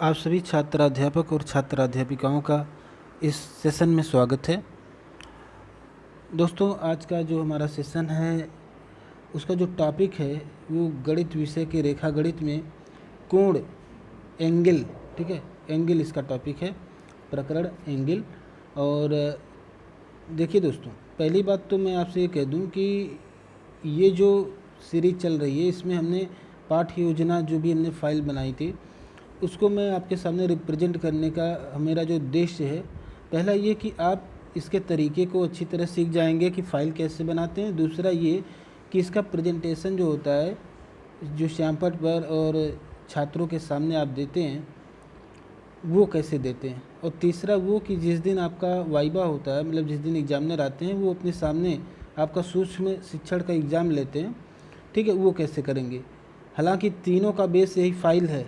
आप सभी छात्राध्यापक और छात्राध्यापिकाओं का इस सेशन में स्वागत है। दोस्तों, आज का जो हमारा सेशन है उसका जो टॉपिक है वो गणित विषय के रेखा गणित में कोण, एंगल, ठीक है, एंगल इसका टॉपिक है, प्रकरण एंगल। और देखिए दोस्तों, पहली बात तो मैं आपसे ये कह दूं कि ये जो सीरीज चल रही है इसमें हमने पाठ्य योजना जो भी हमने फाइल बनाई थी उसको मैं आपके सामने रिप्रेजेंट करने का मेरा जो उद्देश्य है, पहला ये कि आप इसके तरीके को अच्छी तरह सीख जाएंगे कि फ़ाइल कैसे बनाते हैं। दूसरा ये कि इसका प्रेजेंटेशन जो होता है, जो श्यामपट्ट पर और छात्रों के सामने आप देते हैं वो कैसे देते हैं। और तीसरा वो कि जिस दिन आपका वाइवा होता है, मतलब जिस दिन एग्जामिनर आते हैं वो अपने सामने आपका सूक्ष्म शिक्षण का एग्ज़ाम लेते हैं, ठीक है, वो कैसे करेंगे। हालांकि तीनों का बेस यही फाइल है।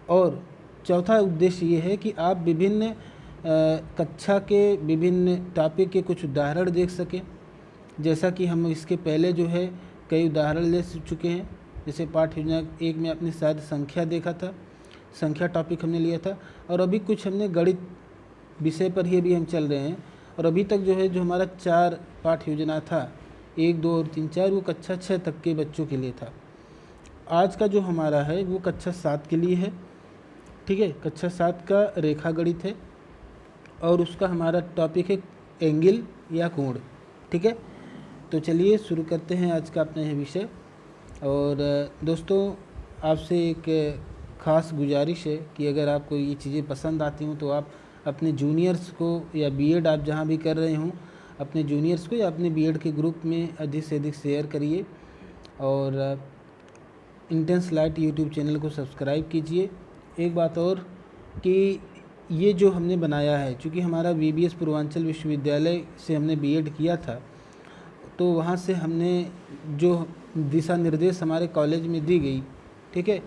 और चौथा उद्देश्य ये है कि आप विभिन्न कक्षा के विभिन्न टॉपिक के कुछ उदाहरण देख सकें, जैसा कि हम इसके पहले जो है कई उदाहरण ले चुके हैं। जैसे पाठ्य योजना 1 में आपने शायद संख्या देखा था, संख्या टॉपिक हमने लिया था, और अभी कुछ हमने गणित विषय पर ही अभी हम चल रहे हैं। और अभी तक जो है जो हमारा 4 पाठ्य योजना था, 1, 2 और 3, 4, वो कक्षा 6 तक के बच्चों के लिए था। आज का जो हमारा है वो कक्षा 7 के लिए है, ठीक है, कक्षा 7 का रेखा गणित है और उसका हमारा टॉपिक है एंगल या कोण, ठीक है। तो चलिए शुरू करते हैं आज का अपना यह विषय। और दोस्तों, आपसे एक ख़ास गुजारिश है कि अगर आपको ये चीज़ें पसंद आती हों तो आप अपने जूनियर्स को या बीएड आप जहाँ भी कर रहे हों, अपने जूनियर्स को या अपने बीएड के ग्रुप में अधिक से अधिक शेयर करिए और इंटेंस लाइट यूट्यूब चैनल को सब्सक्राइब कीजिए। एक बात और कि ये जो हमने बनाया है, चूँकि हमारा वीबीएस पूर्वांचल विश्वविद्यालय से हमने बीएड किया था, तो वहाँ से हमने जो दिशा निर्देश हमारे कॉलेज में दी गई, ठीक है,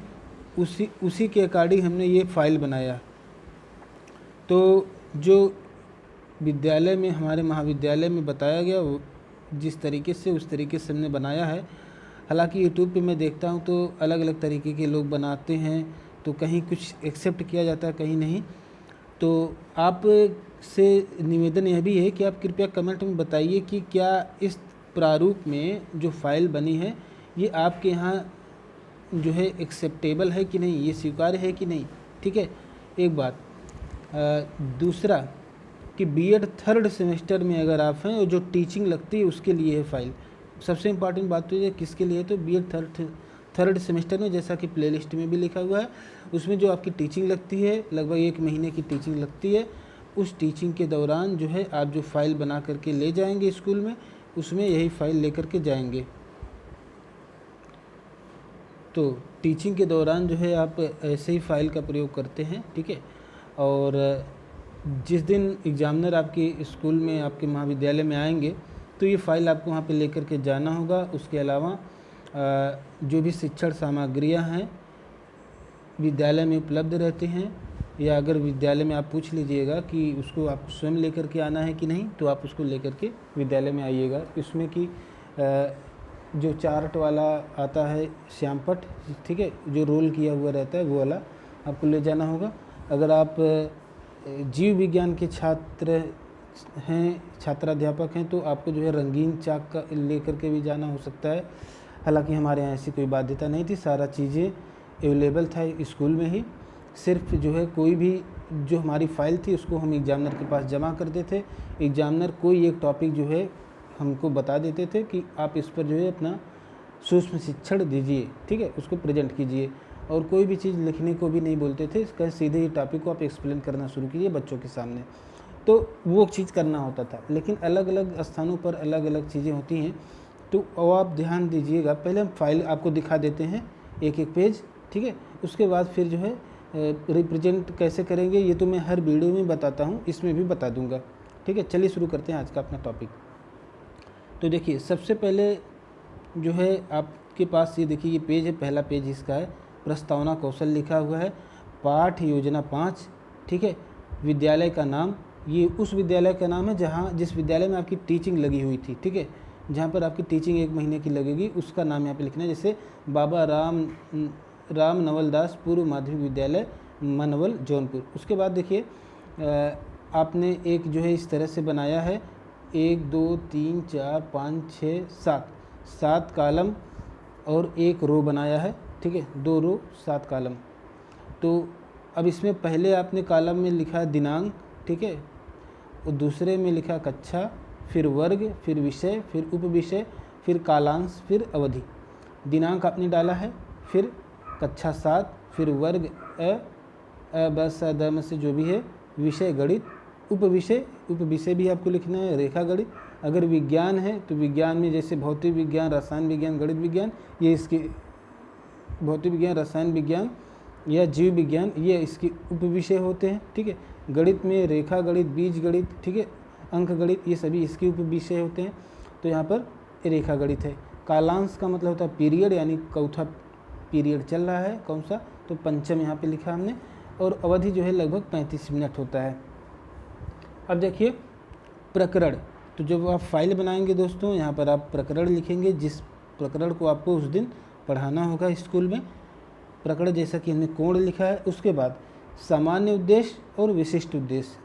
उसी के अकॉर्डिंग हमने ये फाइल बनाया। तो जो विद्यालय में हमारे महाविद्यालय में बताया गया वो जिस तरीके से उस तरीके से हमने बनाया है। हालांकि यूट्यूब पे मैं देखता हूँ तो अलग अलग तरीके के लोग बनाते हैं, तो कहीं कुछ एक्सेप्ट किया जाता है, कहीं नहीं। तो आप से निवेदन यह भी है कि आप कृपया कमेंट में बताइए कि क्या इस प्रारूप में जो फाइल बनी है ये आपके यहाँ जो है एक्सेप्टेबल है कि नहीं, ये स्वीकार्य है कि नहीं, ठीक है। एक बात। दूसरा कि बीएड 3rd सेमेस्टर में अगर आप हैं और जो टीचिंग लगती है उसके लिए है फाइल। सबसे इम्पॉर्टेंट बात तो ये किसके लिए है, तो बीएड 3rd सेमेस्टर में, जैसा कि प्लेलिस्ट में भी लिखा हुआ है, उसमें जो आपकी टीचिंग लगती है, लगभग 1 महीने की टीचिंग लगती है। उस टीचिंग के दौरान जो है आप जो फाइल बना करके ले जाएंगे स्कूल में, उसमें यही फाइल लेकर के जाएंगे। तो टीचिंग के दौरान जो है आप ऐसे ही फाइल का प्रयोग करते हैं, ठीक है। और जिस दिन एग्जामिनर आपके स्कूल में, आपके महाविद्यालय में आएंगे तो ये फ़ाइल आपको वहाँ पे लेकर के जाना होगा। उसके अलावा जो भी शिक्षण सामग्रियाँ हैं विद्यालय में उपलब्ध रहते हैं, या अगर विद्यालय में आप पूछ लीजिएगा कि उसको आप स्वयं लेकर के आना है कि नहीं, तो आप उसको लेकर के विद्यालय में आइएगा। इसमें कि जो चार्ट वाला आता है श्यामपट्ट, ठीक है, जो रोल किया हुआ रहता है वो वाला आपको ले जाना होगा। अगर आप जीव विज्ञान के छात्र हैं, छात्राध्यापक हैं, तो आपको जो है रंगीन चाक का लेकर के भी जाना हो सकता है। हालांकि हमारे यहाँ ऐसी कोई बाध्यता नहीं थी, सारा चीज़ें अवेलेबल था स्कूल में ही। सिर्फ जो है कोई भी जो हमारी फ़ाइल थी उसको हम एग्जामिनर के पास जमा करते थे। एग्जामिनर कोई एक टॉपिक जो है हमको बता देते थे कि आप इस पर जो है अपना सूक्ष्म शिक्षण दीजिए, ठीक है, उसको प्रेजेंट कीजिए। और कोई भी चीज़ लिखने को भी नहीं बोलते थे, इसका सीधे ही टॉपिक को आप एक्सप्लेन करना शुरू कीजिए बच्चों के सामने। तो वो चीज़ करना होता था। लेकिन अलग अलग स्थानों पर अलग अलग चीज़ें होती हैं, तो वो आप ध्यान दीजिएगा। पहले हम फाइल आपको दिखा देते हैं एक एक पेज, ठीक है। उसके बाद फिर जो है रिप्रेजेंट कैसे करेंगे ये तो मैं हर वीडियो में बताता हूँ, इसमें भी बता दूंगा, ठीक है। चलिए शुरू करते हैं आज का अपना टॉपिक। तो देखिए, सबसे पहले जो है आपके पास ये देखिए, ये पेज है, पहला पेज इसका है, प्रस्तावना कौशल लिखा हुआ है, पाठ्य योजना 5, ठीक है। विद्यालय का नाम, ये उस विद्यालय का नाम है जहाँ जिस विद्यालय में आपकी टीचिंग लगी हुई थी, ठीक है, जहाँ पर आपकी टीचिंग 1 महीने की लगेगी उसका नाम यहाँ पे लिखना है। जैसे बाबा राम नवल दास पूर्व माध्यमिक विद्यालय मनवल जौनपुर। उसके बाद देखिए आपने एक जो है इस तरह से बनाया है 1 2 3 4 5 6 7 कॉलम और एक रो बनाया है, ठीक है, 2 रो 7 कॉलम। तो अब इसमें पहले आपने कॉलम में लिखा दिनांक, ठीक है, और दूसरे में लिखा कक्षा, फिर वर्ग, फिर विषय, फिर उपविषय, फिर कालांश, फिर अवधि। दिनांक आपने डाला है, फिर कक्षा 7, फिर वर्ग अ ब स द म से जो भी है, विषय गणित, उपविषय भी आपको लिखना है, रेखा गणित। अगर विज्ञान है तो विज्ञान में जैसे भौतिक विज्ञान, रसायन विज्ञान, गणित विज्ञान, ये इसके भौतिक विज्ञान, रसायन विज्ञान या जीव विज्ञान, ये इसके उपविषय होते हैं, ठीक है। गणित में रेखा गणित, बीज गणित, ठीक है, अंक गणित, ये सभी इसके उपविषय होते हैं। तो यहाँ पर रेखा गणित है। कालांश का मतलब होता है पीरियड, यानी चौथा पीरियड चल रहा है कौन सा, तो पंचम यहाँ पे लिखा हमने। और अवधि जो है लगभग 35 मिनट होता है। अब देखिए प्रकरण, तो जब आप फाइल बनाएंगे दोस्तों, यहाँ पर आप प्रकरण लिखेंगे, जिस प्रकरण को आपको उस दिन पढ़ाना होगा स्कूल में। प्रकरण जैसा कि हमने कोण लिखा है। उसके बाद सामान्य उद्देश्य और विशिष्ट उद्देश्य,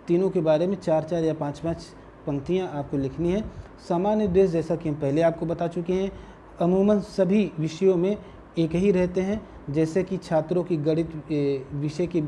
तीनों के बारे में 4-4 या 5-5 पंक्तियाँ आपको लिखनी है। सामान्य उद्देश्य जैसा कि हम पहले आपको बता चुके हैं, अमूमन सभी विषयों में एक ही रहते हैं, जैसे कि छात्रों की गणित विषय के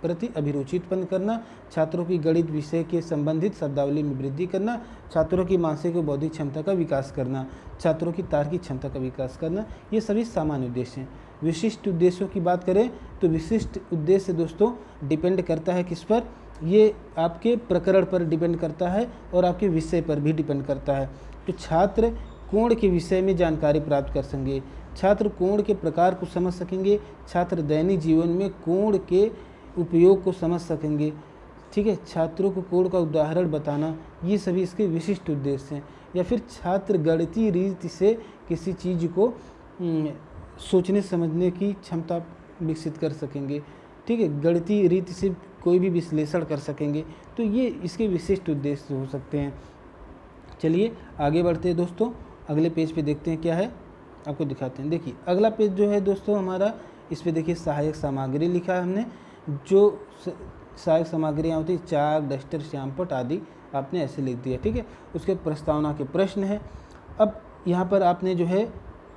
प्रति अभिरुचि उत्पन्न करना, छात्रों की गणित विषय के संबंधित शब्दावली में वृद्धि करना, छात्रों की मानसिक और बौद्धिक क्षमता का विकास करना, छात्रों की तार्किक क्षमता का विकास करना, ये सभी सामान्य उद्देश्य हैं। विशिष्ट उद्देश्यों की बात करें तो विशिष्ट उद्देश्य दोस्तों डिपेंड करता है किस पर, ये आपके प्रकरण पर डिपेंड करता है और आपके विषय पर भी डिपेंड करता है। तो छात्र कोण के विषय में जानकारी प्राप्त कर सकेंगे, छात्र कोण के प्रकार को समझ सकेंगे, छात्र दैनिक जीवन में कोण के उपयोग को समझ सकेंगे, ठीक है, छात्रों को कोण का उदाहरण बताना, ये सभी इसके विशिष्ट उद्देश्य हैं। या फिर छात्र गणितीय रीति से किसी चीज़ को सोचने समझने की क्षमता विकसित कर सकेंगे, ठीक है, गणितीय रीति से कोई भी विश्लेषण कर सकेंगे। तो ये इसके विशिष्ट उद्देश्य हो सकते हैं। चलिए आगे बढ़ते हैं दोस्तों, अगले पेज पे देखते हैं क्या है, आपको दिखाते हैं। देखिए अगला पेज जो है दोस्तों हमारा, इस पे देखिए सहायक सामग्री लिखा है हमने। जो सहायक सामग्रियाँ होती है, चाक, डस्टर, श्यामपट्ट आदि आपने ऐसे लिख दिया, ठीक है। उसके प्रस्तावना के प्रश्न है। अब यहाँ पर आपने जो है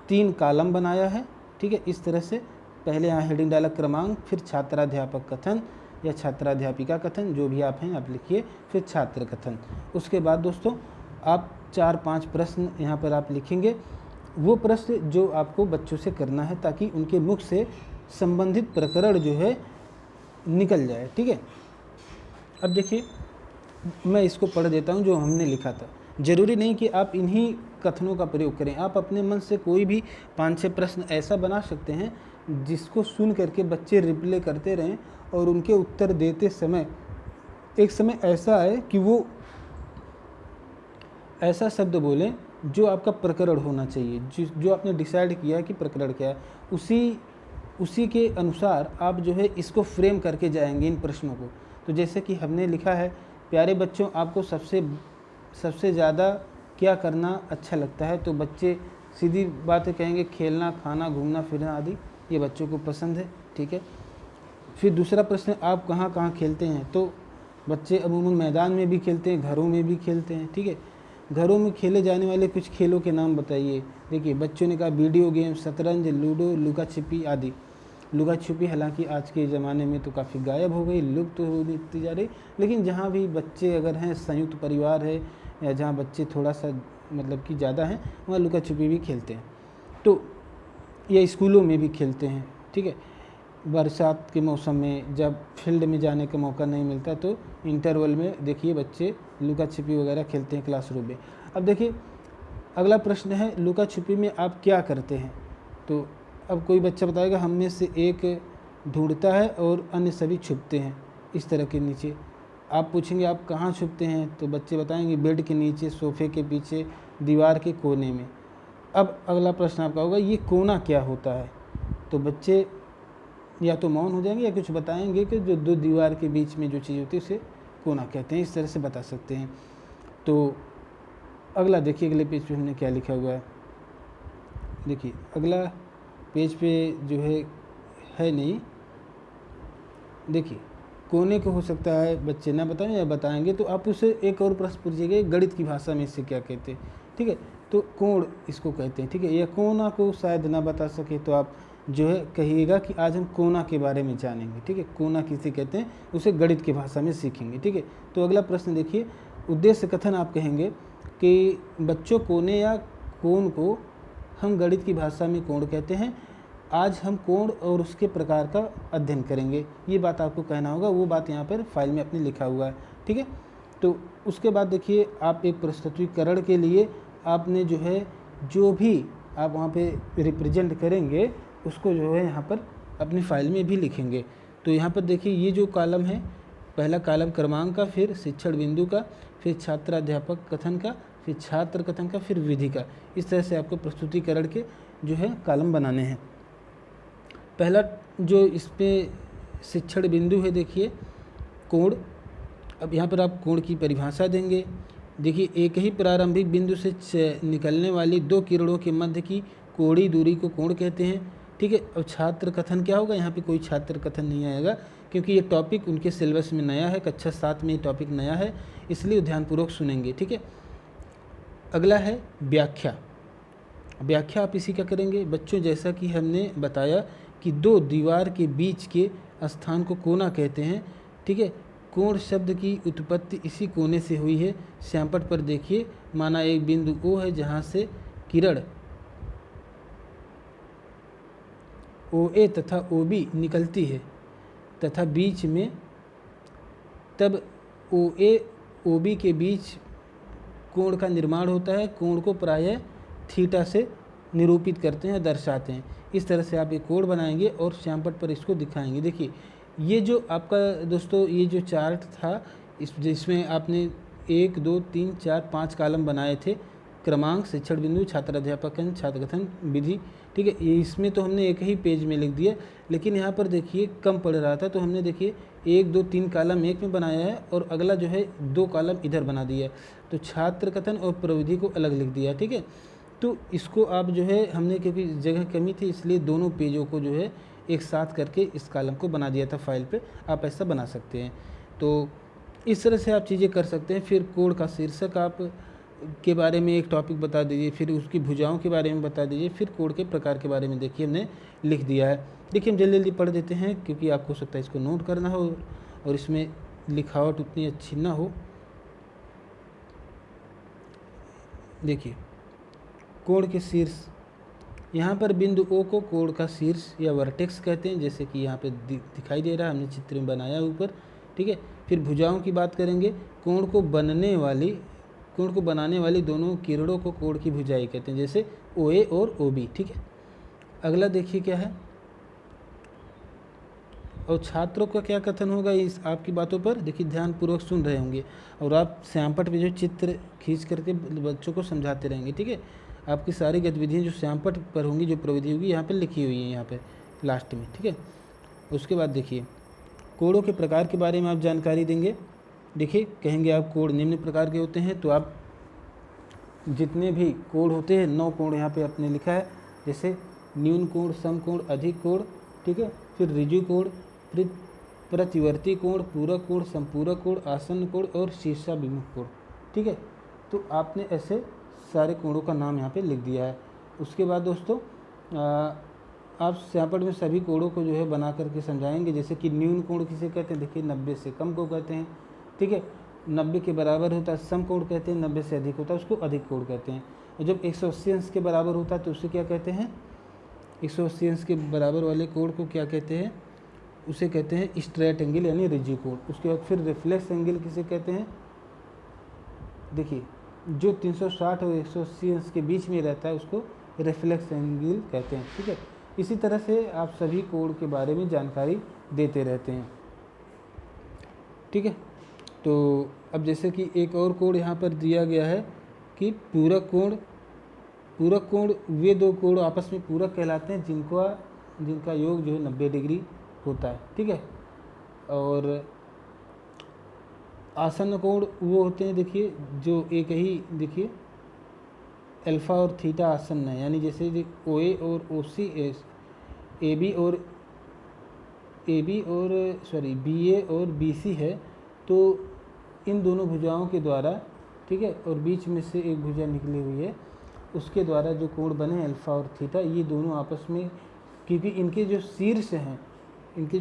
3 कॉलम बनाया है, ठीक है, इस तरह से। पहले यहाँ हेडिंग डाला क्रमांक, फिर छात्राध्यापक कथन या छात्राध्यापिका कथन, जो भी आप हैं आप लिखिए, फिर छात्र कथन। उसके बाद दोस्तों आप 4-5 प्रश्न यहाँ पर आप लिखेंगे, वो प्रश्न जो आपको बच्चों से करना है, ताकि उनके मुख से संबंधित प्रकरण जो है निकल जाए, ठीक है। अब देखिए मैं इसको पढ़ देता हूँ जो हमने लिखा था। ज़रूरी नहीं कि आप इन्हीं कथनों का प्रयोग करें, आप अपने मन से कोई भी 5-6 प्रश्न ऐसा बना सकते हैं जिसको सुन करके बच्चे रिप्ले करते रहें और उनके उत्तर देते समय एक समय ऐसा आए कि वो ऐसा शब्द बोलें जो आपका प्रकरण होना चाहिए, जो आपने डिसाइड किया है कि प्रकरण क्या है, उसी के अनुसार आप जो है इसको फ्रेम करके जाएंगे इन प्रश्नों को। तो जैसे कि हमने लिखा है, प्यारे बच्चों आपको सबसे ज़्यादा क्या करना अच्छा लगता है, तो बच्चे सीधी बात कहेंगे खेलना, खाना, घूमना फिरना आदि, ये बच्चों को पसंद है, ठीक है। फिर दूसरा प्रश्न, आप कहाँ कहाँ खेलते हैं, तो बच्चे अमूमन मैदान में भी खेलते हैं, घरों में भी खेलते हैं, ठीक है। घरों में खेले जाने वाले कुछ खेलों के नाम बताइए। देखिए बच्चों ने कहा वीडियो गेम, शतरंज, लूडो, लुका छिपी आदि। लुका छिपी हालांकि आज के ज़माने में तो काफ़ी गायब हो गई, लुप्त तो होती जा रही, लेकिन जहाँ भी बच्चे अगर हैं, संयुक्त परिवार है या जहाँ बच्चे थोड़ा सा मतलब कि ज़्यादा हैं, वहाँ लुका छिपी भी खेलते हैं। तो ये स्कूलों में भी खेलते हैं, ठीक है। बरसात के मौसम में जब फील्ड में जाने का मौका नहीं मिलता तो इंटरवल में देखिए बच्चे लुका छिपी वगैरह खेलते हैं क्लासरूम में। अब देखिए अगला प्रश्न है, लुका छिपी में आप क्या करते हैं, तो अब कोई बच्चा बताएगा हम में से एक ढूंढता है और अन्य सभी छुपते हैं, इस तरह के नीचे। आप पूछेंगे आप कहाँ छुपते हैं, तो बच्चे बताएंगे बेड के नीचे, सोफे के पीछे, दीवार के कोने में। अब अगला प्रश्न आपका होगा ये कोना क्या होता है, तो बच्चे या तो मौन हो जाएंगे या कुछ बताएंगे कि जो 2 दीवार के बीच में जो चीज़ होती है उसे कोना कहते हैं, इस तरह से बता सकते हैं। तो अगला देखिए, अगले पेज पे हमने क्या लिखा हुआ है। देखिए अगला पेज पे जो है नहीं, देखिए कोने को हो सकता है बच्चे ना बताएं या बताएंगे तो आप उसे एक और प्रश्न पूछिएगा गणित की भाषा में इससे क्या कहते हैं, ठीक है। तो कोण इसको कहते हैं, ठीक है। या कोना को शायद ना बता सके तो आप जो है कहिएगा कि आज हम कोना के बारे में जानेंगे, ठीक है। कोना किसे कहते हैं उसे गणित की भाषा में सीखेंगे, ठीक है। तो अगला प्रश्न देखिए, उद्देश्य कथन आप कहेंगे कि बच्चों कोने या कोण को हम गणित की भाषा में कोण कहते हैं। आज हम कोण और उसके प्रकार का अध्ययन करेंगे, ये बात आपको कहना होगा। वो बात यहाँ पर फाइल में अपने लिखा हुआ है, ठीक है। तो उसके बाद देखिए आप एक प्रस्तुतिकरण के लिए आपने जो है जो भी आप वहाँ पे रिप्रेजेंट करेंगे उसको जो है यहाँ पर अपनी फाइल में भी लिखेंगे। तो यहाँ पर देखिए ये जो कॉलम है, पहला कॉलम क्रमांक का, फिर शिक्षण बिंदु का, फिर छात्राध्यापक कथन का, फिर छात्र कथन का, फिर विधि का। इस तरह से आपको प्रस्तुतिकरण के जो है कॉलम बनाने हैं। पहला जो इस पर शिक्षण बिंदु है, देखिए कोण। अब यहाँ पर आप कोण की परिभाषा देंगे। देखिए एक ही प्रारंभिक बिंदु से निकलने वाली दो किरणों के मध्य की कोणीय दूरी को कोण कहते हैं, ठीक है। अब छात्र कथन क्या होगा, यहाँ पे कोई छात्र कथन नहीं आएगा क्योंकि ये टॉपिक उनके सिलेबस में नया है, कक्षा 7 में ये टॉपिक नया है, इसलिए ध्यानपूर्वक सुनेंगे, ठीक है। अगला है व्याख्या। व्याख्या आप इसी का करेंगे बच्चों, जैसा कि हमने बताया कि दो दीवार के बीच के स्थान को कोना कहते हैं, ठीक है। कोण शब्द की उत्पत्ति इसी कोने से हुई है। श्यामपट्ट पर देखिए, माना एक बिंदु O है जहाँ से किरण OA तथा OB निकलती है तथा बीच में, तब OA OB के बीच कोण का निर्माण होता है। कोण को प्रायः थीटा से निरूपित करते हैं, दर्शाते हैं। इस तरह से आप एक कोण बनाएंगे और श्यामपट्ट पर इसको दिखाएंगे। देखिए ये जो आपका दोस्तों ये जो चार्ट था, जिसमें आपने 1 2 3 4 5 कॉलम बनाए थे, क्रमांक, शिक्षण बिंदु, छात्राध्यापक, छात्र कथन, विधि, ठीक है। ये इसमें तो हमने एक ही पेज में लिख दिया, लेकिन यहाँ पर देखिए कम पड़ रहा था तो हमने देखिए 1 2 3 कॉलम एक में बनाया है और अगला जो है 2 कॉलम इधर बना दिया है। तो छात्र कथन और प्रविधि को अलग लिख दिया, ठीक है। तो इसको आप जो है हमने, क्योंकि जगह कमी थी इसलिए दोनों पेजों को जो है एक साथ करके इस कॉलम को बना दिया था फाइल पे। आप ऐसा बना सकते हैं। तो इस तरह से आप चीज़ें कर सकते हैं। फिर कोण का शीर्षक आप के बारे में एक टॉपिक बता दीजिए, फिर उसकी भुजाओं के बारे में बता दीजिए, फिर कोण के प्रकार के बारे में देखिए हमने लिख दिया है। देखिए हम जल्दी जल्दी पढ़ देते हैं क्योंकि आपको हो सकता है इसको नोट करना हो और इसमें लिखावट उतनी अच्छी ना हो। देखिए कोण के शीर्ष, यहाँ पर बिंदु O को कोण का शीर्ष या वर्टेक्स कहते हैं, जैसे कि यहाँ पे दिखाई दे रहा है, हमने चित्र में बनाया ऊपर, ठीक है। फिर भुजाओं की बात करेंगे। कोण को बनाने वाली दोनों किरणों को कोण की भुजाएं कहते हैं, जैसे OA और OB, ठीक है। अगला देखिए क्या है, और छात्रों का क्या कथन होगा इस आपकी बातों पर देखिए ध्यानपूर्वक सुन रहे होंगे और आप श्यामपट्ट पे जो चित्र खींच करके बच्चों को समझाते रहेंगे, ठीक है। आपकी सारी गतिविधियाँ जो श्यामपट्ट पर होंगी, जो प्रविधि होगी, यहाँ पर लिखी हुई है, यहाँ पर लास्ट में, ठीक है। उसके बाद देखिए कोणों के प्रकार के बारे में आप जानकारी देंगे। देखिए कहेंगे आप कोण निम्न प्रकार के होते हैं, तो आप जितने भी कोण होते हैं 9 कोण यहाँ पे आपने लिखा है, जैसे न्यून कोण, सम कोण, अधिक कोण, ठीक है। फिर ऋजु कोण, फिर प्रतिवर्ती कोण, पूरक कोण, संपूरक कोण, आसन्न कोण और शीर्षाभिमुख कोण, ठीक है। तो आपने ऐसे सारे कोणों का नाम यहाँ पे लिख दिया है। उसके बाद दोस्तों आप श्यामपट्ट में सभी कोणों को जो है बना करके समझाएंगे, जैसे कि न्यून कोण किसे कहते हैं, देखिए 90 से कम को कहते हैं, ठीक है। 90 के बराबर होता है सम कोण कहते हैं, 90 से अधिक होता है उसको अधिक कोण कहते हैं। और जब 180 अंश के बराबर होता है तो उसे क्या कहते हैं, 180 अंश के बराबर वाले कोण को क्या कहते हैं, उसे कहते हैं स्ट्रेट एंगल यानी ऋजु कोण। उसके बाद फिर रिफ्लेक्स एंगल किसे कहते हैं, देखिए जो 360 और 180 अंश के बीच में रहता है उसको रिफ्लेक्स एंगल कहते हैं, ठीक है। इसी तरह से आप सभी कोण के बारे में जानकारी देते रहते हैं, ठीक है। तो अब जैसे कि एक और कोण यहाँ पर दिया गया है कि पूरक कोण। पूरक कोण वे दो कोण आपस में पूरक कहलाते हैं जिनका योग जो है 90 डिग्री होता है, ठीक है। और आसन्न कोण वो होते हैं, देखिए जो एक ही, देखिए अल्फ़ा और थीटा आसन्न है, यानी जैसे OA और OC, AB और BA और BC है, तो इन दोनों भुजाओं के द्वारा, ठीक है, और बीच में से एक भुजा निकली हुई है, उसके द्वारा जो कोण बने अल्फ़ा और थीटा, ये दोनों आपस में, क्योंकि इनके जो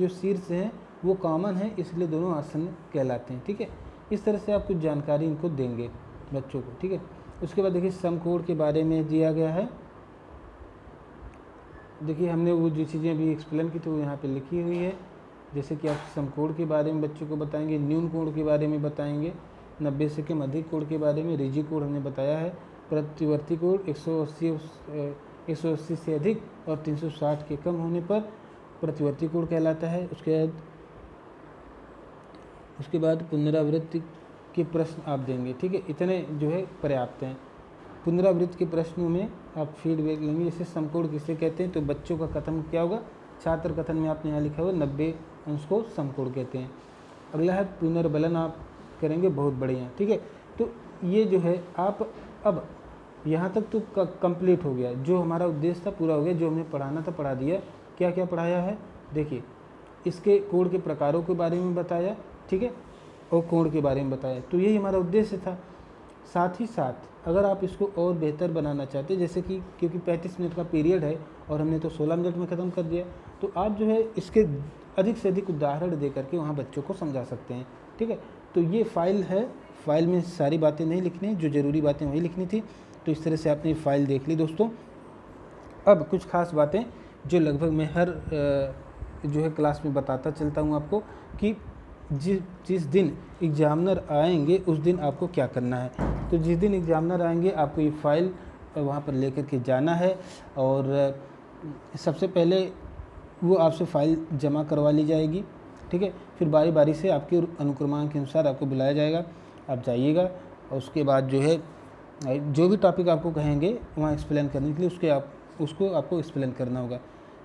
शीर्ष हैं वो कॉमन है, इसलिए दोनों आसन कहलाते हैं। ठीक है, इस तरह से आप कुछ जानकारी इनको देंगे बच्चों को। ठीक है, उसके बाद देखिए समकोण के बारे में दिया गया है। देखिए हमने वो जो चीज़ें अभी एक्सप्लेन की थी वो यहाँ पे लिखी हुई है। जैसे कि आप समकोण के बारे में बच्चों को बताएंगे, न्यून कोण के बारे में बताएंगे, 90 से कम अधिक कोण के बारे में, रिजी कोण हमने बताया है, प्रतिवर्ती कोण 180 से अधिक और 360 के कम होने पर प्रतिवर्ती कोण कहलाता है। उसके बाद पुनरावृत्ति के प्रश्न आप देंगे। ठीक है, इतने जो है पर्याप्त हैं। पुनरावृत्ति के प्रश्नों में आप फीडबैक लेंगे, जैसे समकोण किसे कहते हैं, तो बच्चों का कथन क्या होगा, छात्र कथन में आपने यहाँ लिखा हुआ 90 अंश को समकोण कहते हैं। अगला है पुनर्बलन आप करेंगे, बहुत बढ़िया। ठीक है, तो ये जो है आप अब यहाँ तक तो कंप्लीट हो गया, जो हमारा उद्देश्य था पूरा हो गया, जो हमें पढ़ाना था पढ़ा दिया। क्या क्या पढ़ाया है, देखिए इसके कोण के प्रकारों के बारे में बताया, ठीक है, और कोण के बारे में बताया, तो यही हमारा उद्देश्य था। साथ ही साथ अगर आप इसको और बेहतर बनाना चाहते हैं, जैसे कि क्योंकि 35 मिनट का पीरियड है और हमने तो 16 मिनट में ख़त्म कर दिया, तो आप जो है इसके अधिक से अधिक उदाहरण दे करके वहाँ बच्चों को समझा सकते हैं। ठीक है, तो ये फाइल है, फाइल में सारी बातें नहीं लिखनी है, जो ज़रूरी बातें वही लिखनी थी। तो इस तरह से आपने फाइल देख ली दोस्तों। अब कुछ खास बातें जो लगभग मैं हर जो है क्लास में बताता चलता हूँ आपको, कि जिस दिन एग्जामिनर आएंगे उस दिन आपको क्या करना है। तो जिस दिन एग्जामिनर आएंगे आपको ये फाइल वहाँ पर लेकर के जाना है, और सबसे पहले वो आपसे फ़ाइल जमा करवा ली जाएगी। ठीक है, फिर बारी बारी से आपके अनुक्रमांक के अनुसार आपको बुलाया जाएगा, आप जाइएगा, और उसके बाद जो है जो भी टॉपिक आपको कहेंगे वहाँ एक्सप्लेन करने के लिए उसको आपको एक्सप्लेन करना होगा।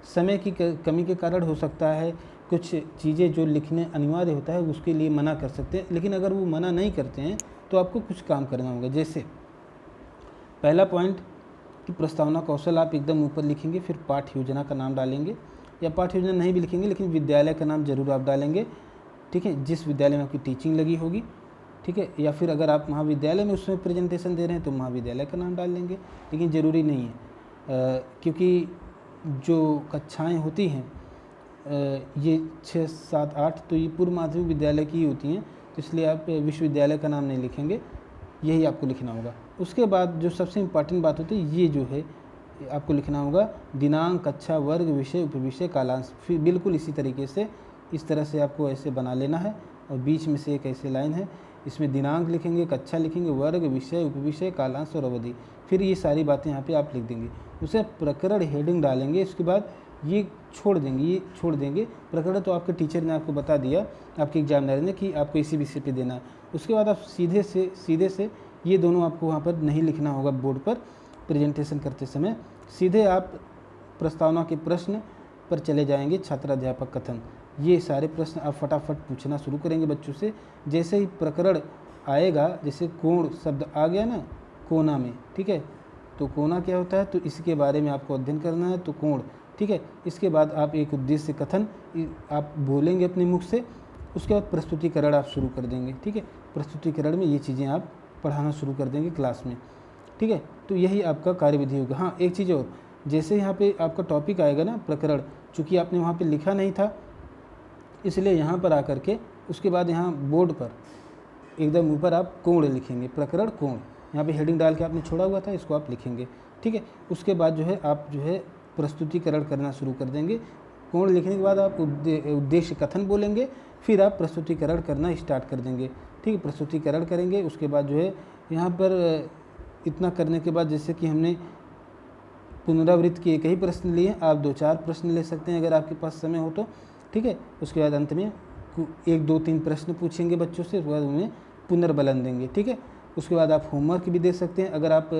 समय की कमी के कारण हो सकता है कुछ चीज़ें जो लिखने अनिवार्य होता है उसके लिए मना कर सकते हैं, लेकिन अगर वो मना नहीं करते हैं तो आपको कुछ काम करना होगा। जैसे पहला पॉइंट कि प्रस्तावना कौशल आप एकदम ऊपर लिखेंगे, फिर पाठ्य योजना का नाम डालेंगे, या पाठ्य योजना नहीं भी लिखेंगे लेकिन विद्यालय का नाम जरूर आप डालेंगे। ठीक है, जिस विद्यालय में आपकी टीचिंग लगी होगी, ठीक है, या फिर अगर आप महाविद्यालय में उसमें प्रेजेंटेशन दे रहे हैं तो महाविद्यालय का नाम डाल देंगे, लेकिन ज़रूरी नहीं है, क्योंकि जो कक्षाएँ होती हैं ये 6, 7, 8 तो ये पूर्व माध्यमिक विद्यालय की ही होती हैं, तो इसलिए आप विश्वविद्यालय का नाम नहीं लिखेंगे, यही आपको लिखना होगा। उसके बाद जो सबसे इम्पॉर्टेंट बात होती है, ये जो है आपको लिखना होगा दिनांक, कक्षा, वर्ग, विषय, उपविषय, कालांश। फिर बिल्कुल इसी तरीके से इस तरह से आपको ऐसे बना लेना है, और बीच में से एक ऐसे लाइन है, इसमें दिनांक लिखेंगे, कक्षा लिखेंगे, वर्ग, विषय, उपविषय, कालांश और अवधि। फिर ये सारी बातें यहाँ पे आप लिख देंगे। उसे प्रकरण हेडिंग डालेंगे, इसके बाद ये छोड़ देंगे। प्रकरण तो आपके टीचर ने आपको बता दिया, आपके एग्जामिनर ने, कि आपको इसी विषय पे देना है। उसके बाद आप सीधे से ये दोनों आपको वहाँ पर नहीं लिखना होगा बोर्ड पर प्रेजेंटेशन करते समय, सीधे आप प्रस्तावना के प्रश्न पर चले जाएंगे, छात्राध्यापक कथन। ये सारे प्रश्न आप फटाफट पूछना शुरू करेंगे बच्चों से। जैसे ही प्रकरण आएगा, जैसे कोण शब्द आ गया ना कोना में, ठीक है, तो कोना क्या होता है, तो इसके बारे में आपको अध्ययन करना है, तो कोण, ठीक है। इसके बाद आप एक उद्देश्य कथन आप बोलेंगे अपने मुख से, उसके बाद प्रस्तुतिकरण आप शुरू कर देंगे। ठीक है, प्रस्तुतिकरण में ये चीज़ें आप पढ़ाना शुरू कर देंगे क्लास में। ठीक है, तो यही आपका कार्यविधि होगा। हाँ, एक चीज़ और, जैसे यहाँ पे आपका टॉपिक आएगा ना प्रकरण, चूँकि आपने वहाँ पे लिखा नहीं था, इसलिए यहाँ पर आकर के उसके बाद यहाँ बोर्ड पर एकदम ऊपर आप कोण लिखेंगे, प्रकरण कोण, यहाँ पे हेडिंग डाल के आपने छोड़ा हुआ था, इसको आप लिखेंगे। ठीक है, उसके बाद जो है आप जो है प्रस्तुतिकरण करना शुरू कर देंगे। कोण लिखने के बाद आप उद्देश्य कथन बोलेंगे, फिर आप प्रस्तुतिकरण करना स्टार्ट कर देंगे। ठीक है, प्रस्तुतिकरण करेंगे, उसके बाद जो है यहाँ पर इतना करने के बाद, जैसे कि हमने पुनरावृत्ति के एक ही प्रश्न लिए, आप 2-4 प्रश्न ले सकते हैं अगर आपके पास समय हो तो। ठीक है, उसके बाद अंत में 1, 2, 3 प्रश्न पूछेंगे बच्चों से, उसके बाद उन्हें पुनर्बलन देंगे। ठीक है, उसके बाद आप होमवर्क भी दे सकते हैं। अगर आप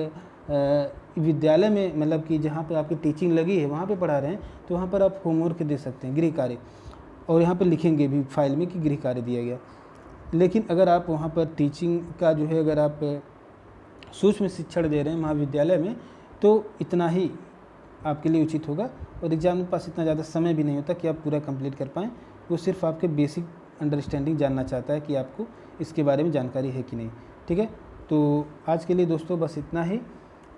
विद्यालय में, मतलब कि जहाँ पे आपकी टीचिंग लगी है वहाँ पे पढ़ा रहे हैं, तो वहाँ पर आप होमवर्क दे सकते हैं, गृह कार्य, और यहाँ पर लिखेंगे भी फाइल में कि गृह कार्य दिया गया। लेकिन अगर आप वहाँ पर टीचिंग का जो है, अगर आप सूक्ष्म शिक्षण दे रहे हैं महाविद्यालय में, तो इतना ही आपके लिए उचित होगा, और एग्जाम के पास इतना ज़्यादा समय भी नहीं होता कि आप पूरा कंप्लीट कर पाएँ। वो सिर्फ आपके बेसिक अंडरस्टैंडिंग जानना चाहता है कि आपको इसके बारे में जानकारी है कि नहीं। ठीक है, तो आज के लिए दोस्तों बस इतना ही।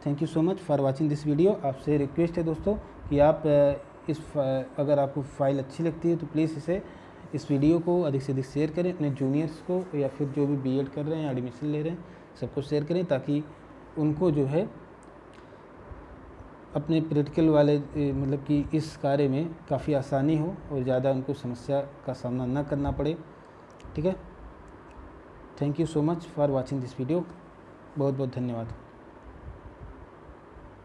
Thank you so much for watching this video. आपसे रिक्वेस्ट है दोस्तों कि आप अगर आपको फाइल अच्छी लगती है तो प्लीज़ इस वीडियो को अधिक से अधिक शेयर करें, अपने जूनियर्स को या फिर जो भी बीएड कर रहे हैं, एडमिशन ले रहे हैं, सबको शेयर करें, ताकि उनको जो है अपने प्रैक्टिकल वाले मतलब कि इस कार्य में काफ़ी आसानी हो और ज़्यादा उनको समस्या का सामना ना करना पड़े। ठीक है, thank you so much for watching this video. बहुत बहुत धन्यवाद।